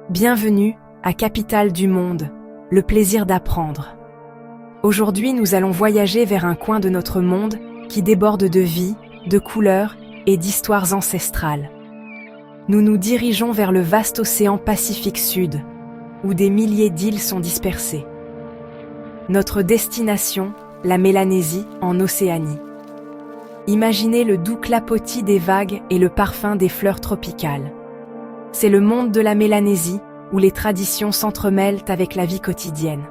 Bienvenue à Capitale du Monde, le plaisir d'apprendre. Aujourd'hui, nous allons voyager vers un coin de notre monde qui déborde de vie, de couleurs et d'histoires ancestrales. Nous nous dirigeons vers le vaste océan Pacifique Sud, où des milliers d'îles sont dispersées. Notre destination, la Mélanésie, en Océanie. Imaginez le doux clapotis des vagues et le parfum des fleurs tropicales. C'est le monde de la Mélanésie, où les traditions s'entremêlent avec la vie quotidienne.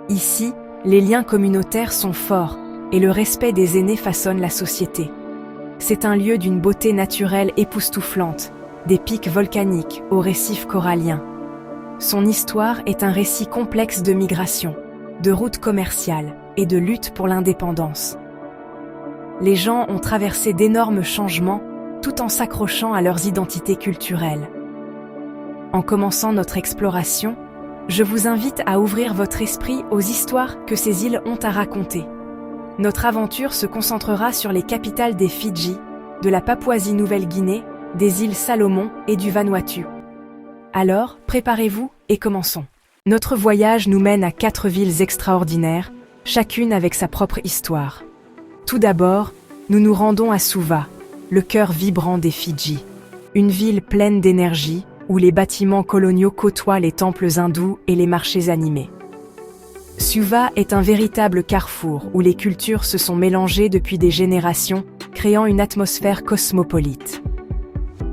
Ici, les liens communautaires sont forts et le respect des aînés façonne la société. C'est un lieu d'une beauté naturelle époustouflante, des pics volcaniques aux récifs coralliens. Son histoire est un récit complexe de migration, de routes commerciales et de lutte pour l'indépendance. Les gens ont traversé d'énormes changements tout en s'accrochant à leurs identités culturelles. En commençant notre exploration, je vous invite à ouvrir votre esprit aux histoires que ces îles ont à raconter. Notre aventure se concentrera sur les capitales des Fidji, de la Papouasie-Nouvelle-Guinée, des îles Salomon et du Vanuatu. Alors, préparez-vous et commençons. Notre voyage nous mène à 4 villes extraordinaires, chacune avec sa propre histoire. Tout d'abord, nous nous rendons à Suva, le cœur vibrant des Fidji. Une ville pleine d'énergie, où les bâtiments coloniaux côtoient les temples hindous et les marchés animés. Suva est un véritable carrefour où les cultures se sont mélangées depuis des générations, créant une atmosphère cosmopolite.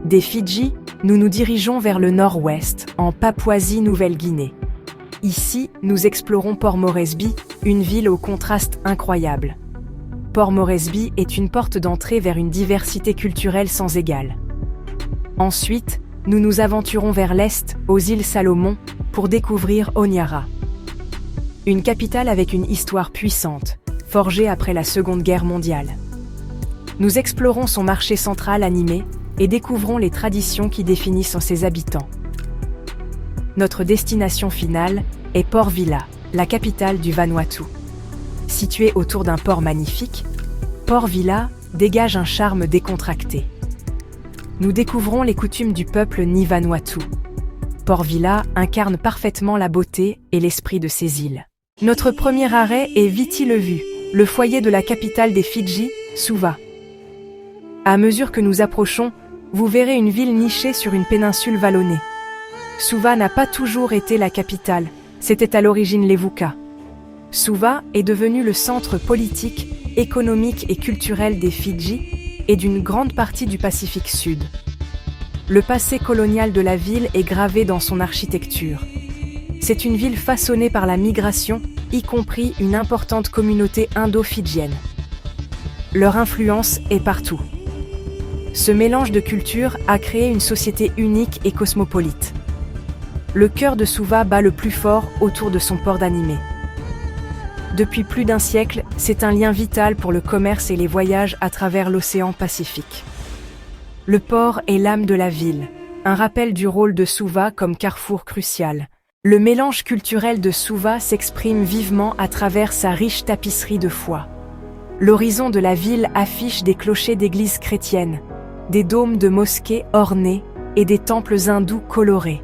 Des Fidji, nous nous dirigeons vers le nord-ouest, en Papouasie-Nouvelle-Guinée. Ici, nous explorons Port Moresby, une ville au contraste incroyable. Port Moresby est une porte d'entrée vers une diversité culturelle sans égale. Ensuite, nous nous aventurons vers l'est, aux îles Salomon, pour découvrir Honiara. Une capitale avec une histoire puissante, forgée après la Seconde Guerre mondiale. Nous explorons son marché central animé et découvrons les traditions qui définissent ses habitants. Notre destination finale est Port Vila, la capitale du Vanuatu. Situé autour d'un port magnifique, Port Vila dégage un charme décontracté. Nous découvrons les coutumes du peuple Ni Vanuatu. Port Vila incarne parfaitement la beauté et l'esprit de ces îles. Notre premier arrêt est Viti Levu, le foyer de la capitale des Fidji, Suva. À mesure que nous approchons, vous verrez une ville nichée sur une péninsule vallonnée. Suva n'a pas toujours été la capitale, c'était à l'origine l'Evuka. Suva est devenu le centre politique, économique et culturel des Fidji et d'une grande partie du Pacifique Sud. Le passé colonial de la ville est gravé dans son architecture. C'est une ville façonnée par la migration, y compris une importante communauté indo-fidjienne. Leur influence est partout. Ce mélange de cultures a créé une société unique et cosmopolite. Le cœur de Suva bat le plus fort autour de son port animé. Depuis plus d'un siècle, c'est un lien vital pour le commerce et les voyages à travers l'océan Pacifique. Le port est l'âme de la ville, un rappel du rôle de Suva comme carrefour crucial. Le mélange culturel de Suva s'exprime vivement à travers sa riche tapisserie de foie. L'horizon de la ville affiche des clochers d'églises chrétiennes, des dômes de mosquées ornés et des temples hindous colorés.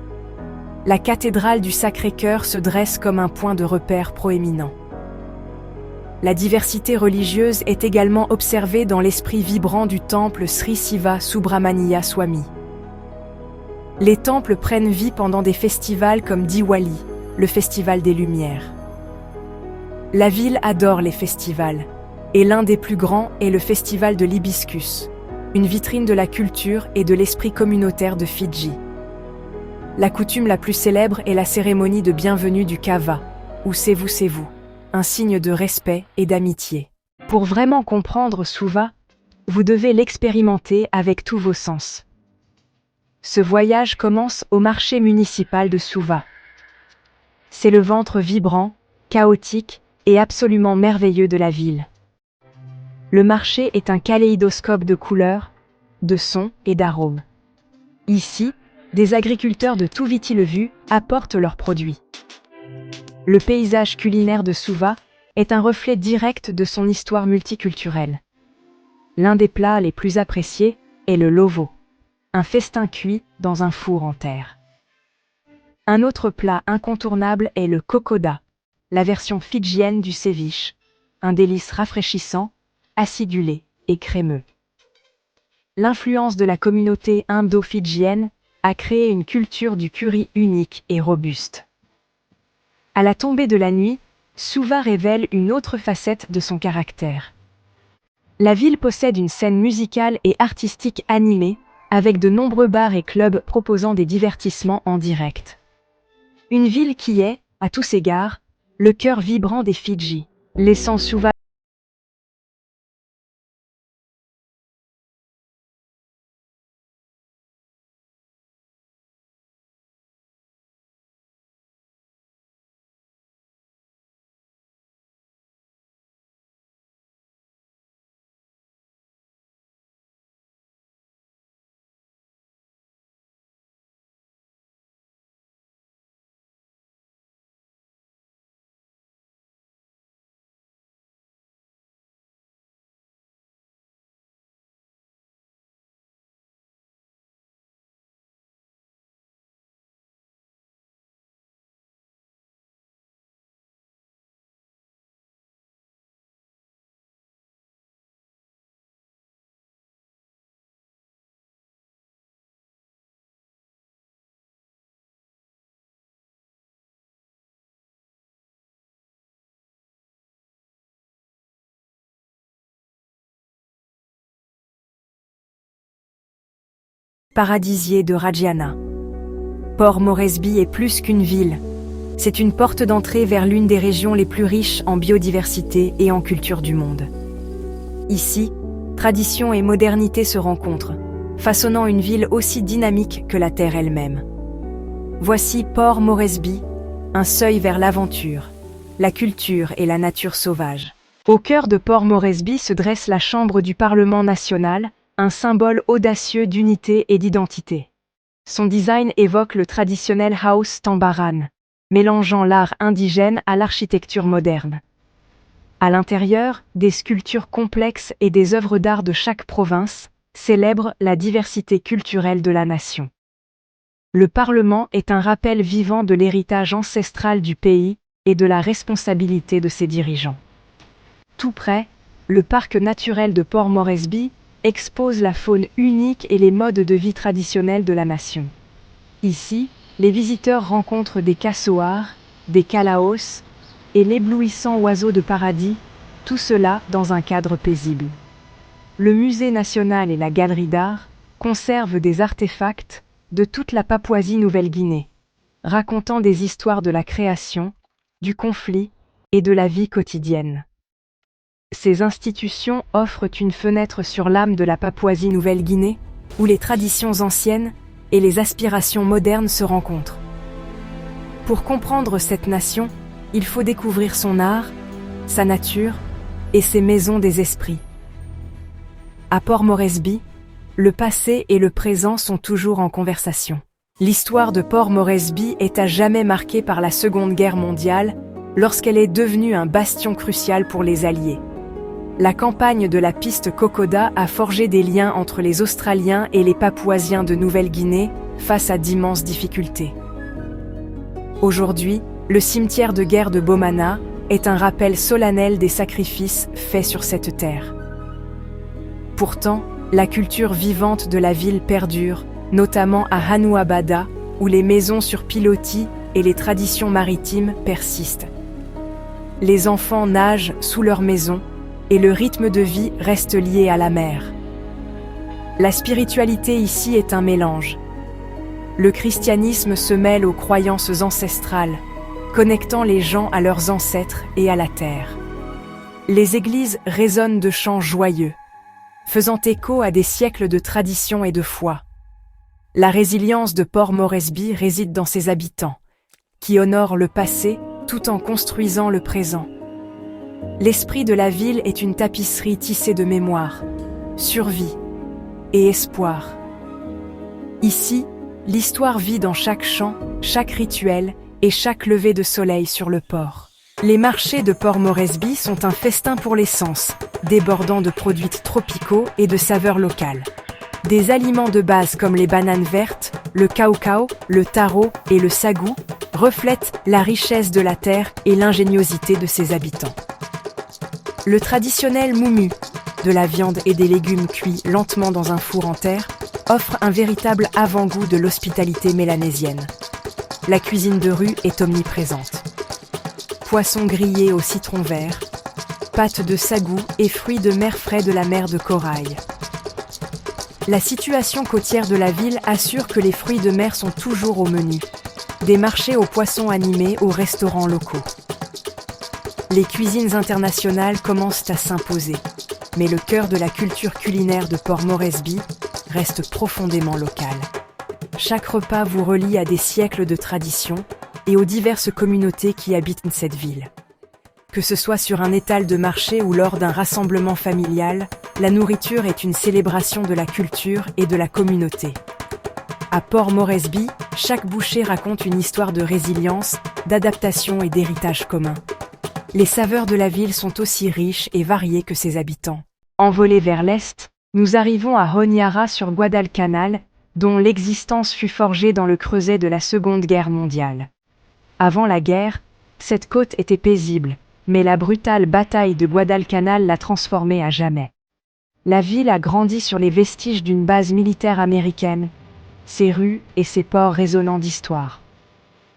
La cathédrale du Sacré-Cœur se dresse comme un point de repère proéminent. La diversité religieuse est également observée dans l'esprit vibrant du temple Sri Siva Subramaniya Swami. Les temples prennent vie pendant des festivals comme Diwali, le festival des Lumières. La ville adore les festivals, et l'un des plus grands est le festival de l'Hibiscus, une vitrine de la culture et de l'esprit communautaire de Fidji. La coutume la plus célèbre est la cérémonie de bienvenue du Kava, ou Sevu Sevu, un signe de respect et d'amitié. Pour vraiment comprendre Suva, vous devez l'expérimenter avec tous vos sens. Ce voyage commence au marché municipal de Suva. C'est le ventre vibrant, chaotique et absolument merveilleux de la ville. Le marché est un kaléidoscope de couleurs, de sons et d'arômes. Ici, des agriculteurs de tout Viti Levu apportent leurs produits. Le paysage culinaire de Suva est un reflet direct de son histoire multiculturelle. L'un des plats les plus appréciés est le lovo, un festin cuit dans un four en terre. Un autre plat incontournable est le kokoda, la version fidjienne du ceviche, un délice rafraîchissant, acidulé et crémeux. L'influence de la communauté indo-fidjienne a créé une culture du curry unique et robuste. À la tombée de la nuit, Suva révèle une autre facette de son caractère. La ville possède une scène musicale et artistique animée, avec de nombreux bars et clubs proposant des divertissements en direct. Une ville qui est, à tous égards, le cœur vibrant des Fidji, laissant Suva paradisier de Rajana. Port Moresby est plus qu'une ville. C'est une porte d'entrée vers l'une des régions les plus riches en biodiversité et en culture du monde. Ici, tradition et modernité se rencontrent, façonnant une ville aussi dynamique que la terre elle-même. Voici Port Moresby, un seuil vers l'aventure, la culture et la nature sauvage. Au cœur de Port Moresby se dresse la Chambre du Parlement national, un symbole audacieux d'unité et d'identité. Son design évoque le traditionnel house tambaran, mélangeant l'art indigène à l'architecture moderne. À l'intérieur, des sculptures complexes et des œuvres d'art de chaque province célèbrent la diversité culturelle de la nation. Le Parlement est un rappel vivant de l'héritage ancestral du pays et de la responsabilité de ses dirigeants. Tout près, le parc naturel de Port Moresby expose la faune unique et les modes de vie traditionnels de la nation. Ici, les visiteurs rencontrent des cassoars, des kalaos et l'éblouissant oiseau de paradis, tout cela dans un cadre paisible. Le musée national et la galerie d'art conservent des artefacts de toute la Papouasie-Nouvelle-Guinée, racontant des histoires de la création, du conflit et de la vie quotidienne. Ces institutions offrent une fenêtre sur l'âme de la Papouasie-Nouvelle-Guinée, où les traditions anciennes et les aspirations modernes se rencontrent. Pour comprendre cette nation, il faut découvrir son art, sa nature et ses maisons des esprits. À Port Moresby, le passé et le présent sont toujours en conversation. L'histoire de Port Moresby est à jamais marquée par la Seconde Guerre mondiale, lorsqu'elle est devenue un bastion crucial pour les Alliés. La campagne de la piste Kokoda a forgé des liens entre les Australiens et les Papouasiens de Nouvelle-Guinée face à d'immenses difficultés. Aujourd'hui, le cimetière de guerre de Bomana est un rappel solennel des sacrifices faits sur cette terre. Pourtant, la culture vivante de la ville perdure, notamment à Hanuabada, où les maisons sur pilotis et les traditions maritimes persistent. Les enfants nagent sous leurs maisons, et le rythme de vie reste lié à la mer. La spiritualité ici est un mélange. Le christianisme se mêle aux croyances ancestrales, connectant les gens à leurs ancêtres et à la terre. Les églises résonnent de chants joyeux, faisant écho à des siècles de tradition et de foi. La résilience de Port Moresby réside dans ses habitants, qui honorent le passé tout en construisant le présent. L'esprit de la ville est une tapisserie tissée de mémoire, survie et espoir. Ici, l'histoire vit dans chaque chant, chaque rituel et chaque lever de soleil sur le port. Les marchés de Port Moresby sont un festin pour les sens, débordant de produits tropicaux et de saveurs locales. Des aliments de base comme les bananes vertes le kaukau, le taro et le sagou reflètent la richesse de la terre et l'ingéniosité de ses habitants. Le traditionnel mumu, de la viande et des légumes cuits lentement dans un four en terre, offre un véritable avant-goût de l'hospitalité mélanésienne. La cuisine de rue est omniprésente. Poissons grillés au citron vert, pâtes de sagou et fruits de mer frais de la mer de Corail. La situation côtière de la ville assure que les fruits de mer sont toujours au menu. Des marchés aux poissons animés aux restaurants locaux. Les cuisines internationales commencent à s'imposer, mais le cœur de la culture culinaire de Port Moresby reste profondément local. Chaque repas vous relie à des siècles de tradition et aux diverses communautés qui habitent cette ville. Que ce soit sur un étal de marché ou lors d'un rassemblement familial, la nourriture est une célébration de la culture et de la communauté. À Port Moresby, chaque bouchée raconte une histoire de résilience, d'adaptation et d'héritage commun. Les saveurs de la ville sont aussi riches et variées que ses habitants. Envolés vers l'est, nous arrivons à Honiara sur Guadalcanal, dont l'existence fut forgée dans le creuset de la Seconde Guerre mondiale. Avant la guerre, cette côte était paisible, mais la brutale bataille de Guadalcanal l'a transformée à jamais. La ville a grandi sur les vestiges d'une base militaire américaine, ses rues et ses ports résonnant d'histoire.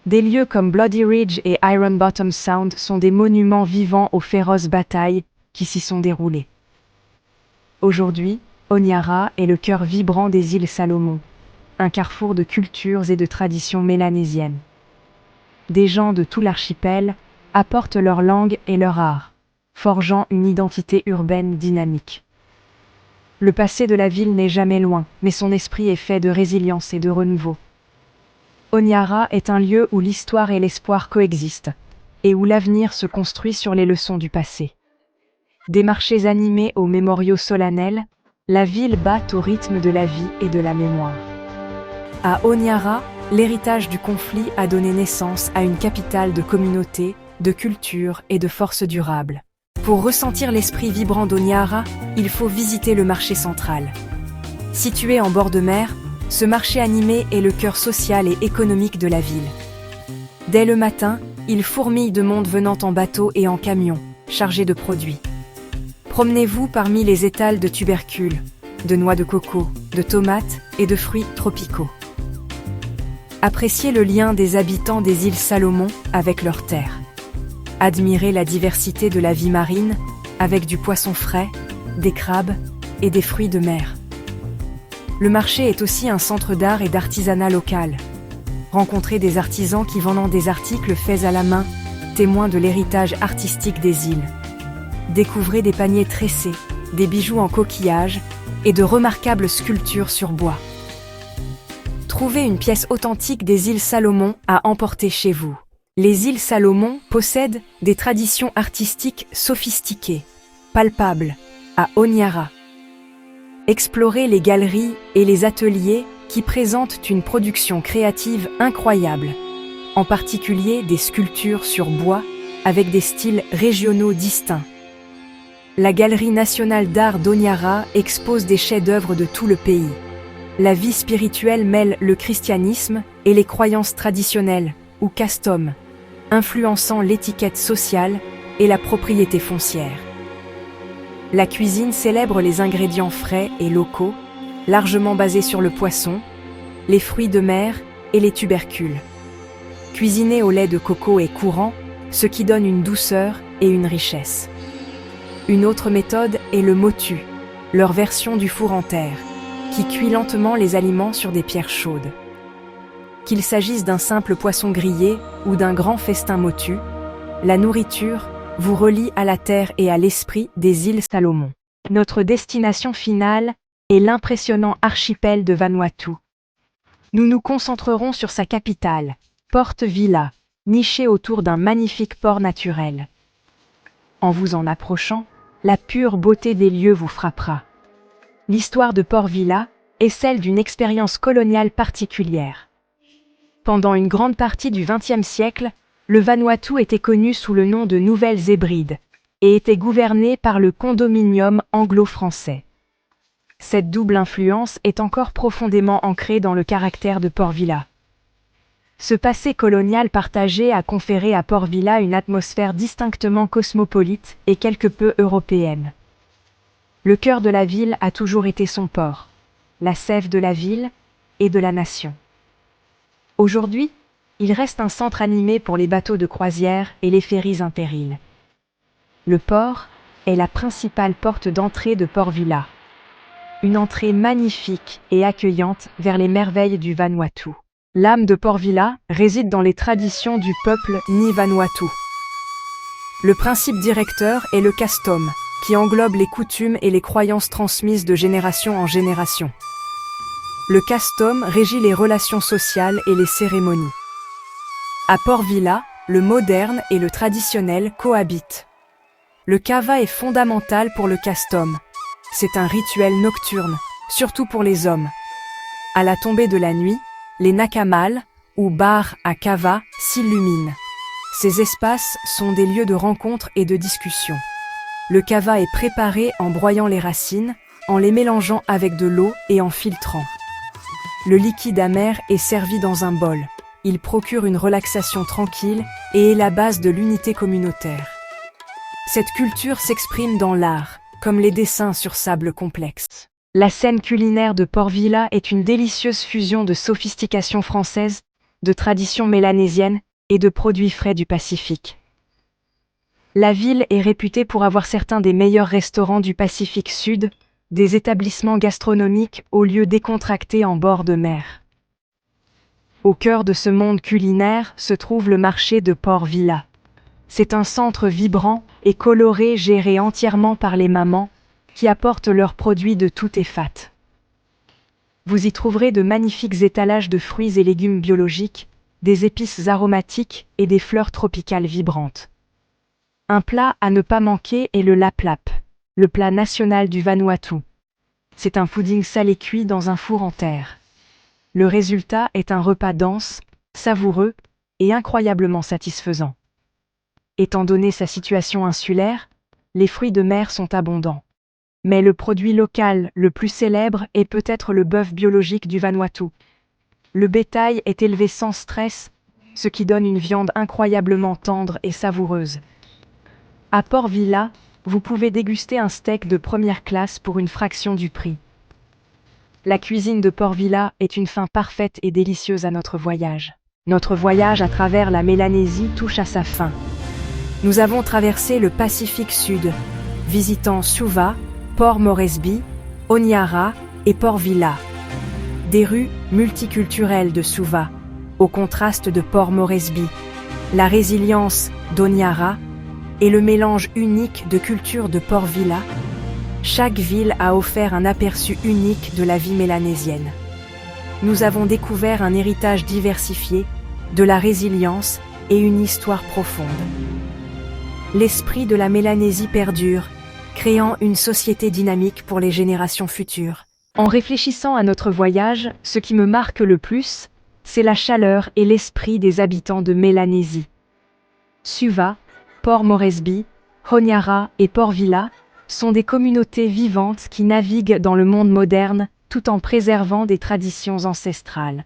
Des lieux comme Bloody Ridge et Iron Bottom Sound sont des monuments vivants aux féroces batailles qui s'y sont déroulées. Aujourd'hui, Honiara est le cœur vibrant des îles Salomon, un carrefour de cultures et de traditions mélanésiennes. Des gens de tout l'archipel apportent leur langue et leur art, forgeant une identité urbaine dynamique. Le passé de la ville n'est jamais loin, mais son esprit est fait de résilience et de renouveau. Honiara est un lieu où l'histoire et l'espoir coexistent, et où l'avenir se construit sur les leçons du passé. Des marchés animés aux mémoriaux solennels, la ville bat au rythme de la vie et de la mémoire. À Honiara, l'héritage du conflit a donné naissance à une capitale de communauté, de culture et de force durable. Pour ressentir l'esprit vibrant d'Honiara, il faut visiter le marché central. Situé en bord de mer, ce marché animé est le cœur social et économique de la ville. Dès le matin, il fourmille de monde venant en bateau et en camion, chargés de produits. Promenez-vous parmi les étals de tubercules, de noix de coco, de tomates et de fruits tropicaux. Appréciez le lien des habitants des îles Salomon avec leur terre. Admirez la diversité de la vie marine avec du poisson frais, des crabes et des fruits de mer. Le marché est aussi un centre d'art et d'artisanat local. Rencontrez des artisans qui vendent des articles faits à la main, témoins de l'héritage artistique des îles. Découvrez des paniers tressés, des bijoux en coquillage et de remarquables sculptures sur bois. Trouvez une pièce authentique des îles Salomon à emporter chez vous. Les îles Salomon possèdent des traditions artistiques sophistiquées, palpables, à Honiara. Explorez les galeries et les ateliers qui présentent une production créative incroyable, en particulier des sculptures sur bois avec des styles régionaux distincts. La Galerie nationale d'art d'Honiara expose des chefs-d'œuvre de tout le pays. La vie spirituelle mêle le christianisme et les croyances traditionnelles, ou custom, influençant l'étiquette sociale et la propriété foncière. La cuisine célèbre les ingrédients frais et locaux, largement basés sur le poisson, les fruits de mer et les tubercules. Cuisiner au lait de coco est courant, ce qui donne une douceur et une richesse. Une autre méthode est le motu, leur version du four en terre, qui cuit lentement les aliments sur des pierres chaudes. Qu'il s'agisse d'un simple poisson grillé ou d'un grand festin motu, la nourriture vous relie à la terre et à l'esprit des îles Salomon. Notre destination finale est l'impressionnant archipel de Vanuatu. Nous nous concentrerons sur sa capitale, Port Vila, nichée autour d'un magnifique port naturel. En vous en approchant, la pure beauté des lieux vous frappera. L'histoire de Port Vila est celle d'une expérience coloniale particulière. Pendant une grande partie du XXe siècle, le Vanuatu était connu sous le nom de Nouvelles-Hébrides et était gouverné par le condominium anglo-français. Cette double influence est encore profondément ancrée dans le caractère de Port Vila. Ce passé colonial partagé a conféré à Port Vila une atmosphère distinctement cosmopolite et quelque peu européenne. Le cœur de la ville a toujours été son port, la sève de la ville et de la nation. Aujourd'hui, il reste un centre animé pour les bateaux de croisière et les ferries interiles. Le port est la principale porte d'entrée de Port Vila. Une entrée magnifique et accueillante vers les merveilles du Vanuatu. L'âme de Port Vila réside dans les traditions du peuple Ni Vanuatu. Le principe directeur est le kastom, qui englobe les coutumes et les croyances transmises de génération en génération. Le kastom régit les relations sociales et les cérémonies. À Port Vila, le moderne et le traditionnel cohabitent. Le kava est fondamental pour le kastom. C'est un rituel nocturne, surtout pour les hommes. À la tombée de la nuit, les nakamal, ou bars à kava, s'illuminent. Ces espaces sont des lieux de rencontre et de discussion. Le kava est préparé en broyant les racines, en les mélangeant avec de l'eau et en filtrant. Le liquide amer est servi dans un bol. Il procure une relaxation tranquille et est la base de l'unité communautaire. Cette culture s'exprime dans l'art, comme les dessins sur sable complexe. La scène culinaire de Port Vila est une délicieuse fusion de sophistication française, de tradition mélanésienne et de produits frais du Pacifique. La ville est réputée pour avoir certains des meilleurs restaurants du Pacifique Sud, des établissements gastronomiques aux lieux décontractés en bord de mer. Au cœur de ce monde culinaire se trouve le marché de Port Vila. C'est un centre vibrant et coloré géré entièrement par les mamans, qui apportent leurs produits de tout et fat. Vous y trouverez de magnifiques étalages de fruits et légumes biologiques, des épices aromatiques et des fleurs tropicales vibrantes. Un plat à ne pas manquer est le laplap, le plat national du Vanuatu. C'est un pudding salé cuit dans un four en terre. Le résultat est un repas dense, savoureux et incroyablement satisfaisant. Étant donné sa situation insulaire, les fruits de mer sont abondants. Mais le produit local le plus célèbre est peut-être le bœuf biologique du Vanuatu. Le bétail est élevé sans stress, ce qui donne une viande incroyablement tendre et savoureuse. À Port Vila, vous pouvez déguster un steak de première classe pour une fraction du prix. La cuisine de Port Vila est une fin parfaite et délicieuse à notre voyage. Notre voyage à travers la Mélanésie touche à sa fin. Nous avons traversé le Pacifique Sud, visitant Suva, Port Moresby, Honiara et Port Vila. Des rues multiculturelles de Suva, au contraste de Port Moresby, la résilience d'Honiara et le mélange unique de cultures de Port Vila. Chaque ville a offert un aperçu unique de la vie mélanésienne. Nous avons découvert un héritage diversifié, de la résilience et une histoire profonde. L'esprit de la Mélanésie perdure, créant une société dynamique pour les générations futures. En réfléchissant à notre voyage, ce qui me marque le plus, c'est la chaleur et l'esprit des habitants de Mélanésie. Suva, Port Moresby, Honiara et Port Vila sont des communautés vivantes qui naviguent dans le monde moderne tout en préservant des traditions ancestrales.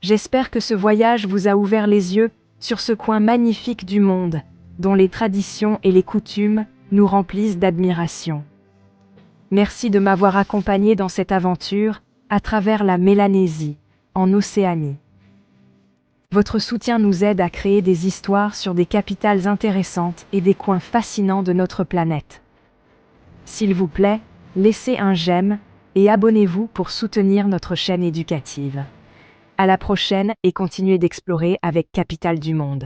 J'espère que ce voyage vous a ouvert les yeux sur ce coin magnifique du monde, dont les traditions et les coutumes nous remplissent d'admiration. Merci de m'avoir accompagné dans cette aventure à travers la Mélanésie, en Océanie. Votre soutien nous aide à créer des histoires sur des capitales intéressantes et des coins fascinants de notre planète. S'il vous plaît, laissez un j'aime et abonnez-vous pour soutenir notre chaîne éducative. À la prochaine et continuez d'explorer avec Capitale du Monde.